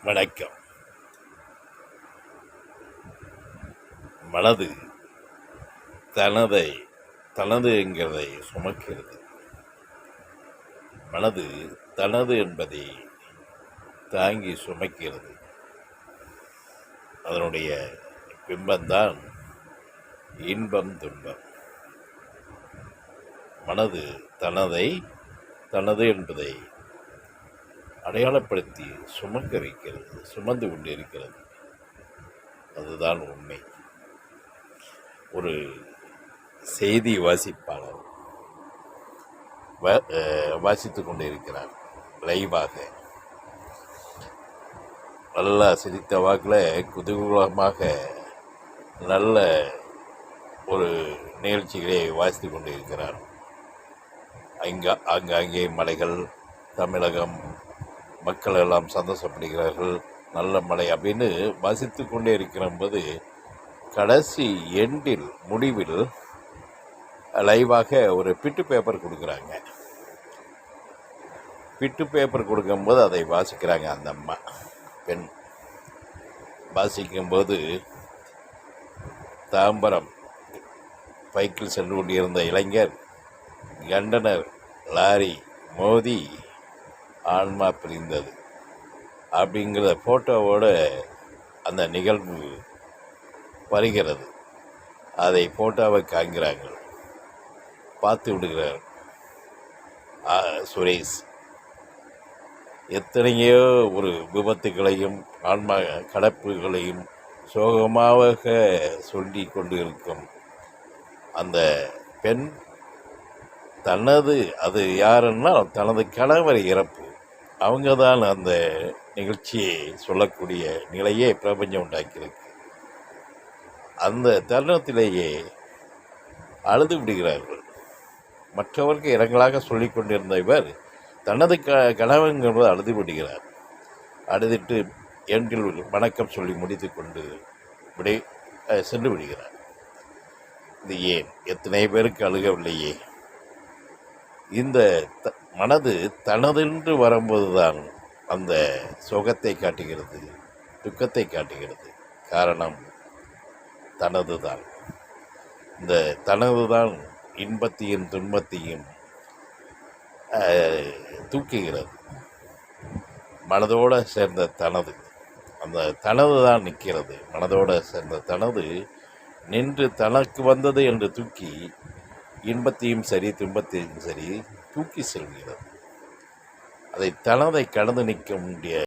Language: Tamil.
வணக்கம். மனது தனது என்கிறதை சுமக்கிறது. மனது தனது என்பதை தாங்கி சுமக்கிறது. அதனுடைய பிம்பம்தான் இன்பம் துன்பம். மனது தனது என்பதை அடையாளப்படுத்தி சுமக்க வைக்கிறது, சுமந்து கொண்டு இருக்கிறது. அதுதான் உண்மை. ஒரு செய்தி வாசிப்பாளர் வாசித்து கொண்டு இருக்கிறார் லைவாக. நல்லா சிரித்த வாக்கில் குதூகலமாக நல்ல ஒரு நிகழ்ச்சிகளை வாசித்து கொண்டு இருக்கிறார். ஆங்காங்கே மலைகள், தமிழகம், மக்கள் எல்லாம் சந்தோஷப்படுகிறார்கள், நல்ல மழை அப்படின்னு வாசித்து கொண்டே இருக்கிற போது கடைசி முடிவில் லைவாக ஒரு பிட்டு பேப்பர் கொடுக்குறாங்க. பிட்டு பேப்பர் கொடுக்கும்போது அதை வாசிக்கிறாங்க. அந்த அம்மா பெண் வாசிக்கும்போது தாம்பரம் பைக்கில் சென்று கொண்டிருந்த இளைஞர் கண்டனர் லாரி மோதி ஆன்மா பிரிந்தது அப்படிங்கிற ஃபோட்டோவோட அந்த நிகழ்வு வருகிறது. அதை ஃபோட்டோவை காண்கிறாங்க. பார்த்து விடுகிறார் சுரேஷ். எத்தனையோ ஒரு விபத்துகளையும் ஆன்மா கடப்புகளையும் சோகமாக சொல்லி கொண்டு இருக்கும் அந்த பெண் அது யாருன்னா தனது கணவர் இறப்பு. அவங்க தான் அந்த நிகழ்ச்சியை சொல்லக்கூடிய நிலையே பிரபஞ்சம் உண்டாக்கியிருக்கு. அந்த தருணத்திலேயே அழுது விடுகிறார்கள். மற்றவருக்கு இரங்கலாக சொல்லி கொண்டிருந்த இவர் தனது கணவன் அழுது விடுகிறார். அழுதிட்டு என்கில் வணக்கம் சொல்லி முடித்து கொண்டு சென்று விடுகிறார். இது ஏன்? எத்தனை பேருக்கு அழுகவில்லையே? இந்த மனது தனதென்று வரும்போதுதான் அந்த சோகத்தை காட்டுகிறது, துக்கத்தை காட்டுகிறது. காரணம் தனதுதான். இந்த தனதுதான் இன்பத்தையும் துன்பத்தையும் தூக்குகிறது. மனதோடு சேர்ந்த அந்த தனது தான் நிற்கிறது. மனதோடு சேர்ந்த தனது நின்று தனக்கு வந்தது என்று தூக்கி இன்பத்தையும் சரி துன்பத்தையும் சரி தூக்கி செல்கிறது. அதை கடந்து நிற்க முடிய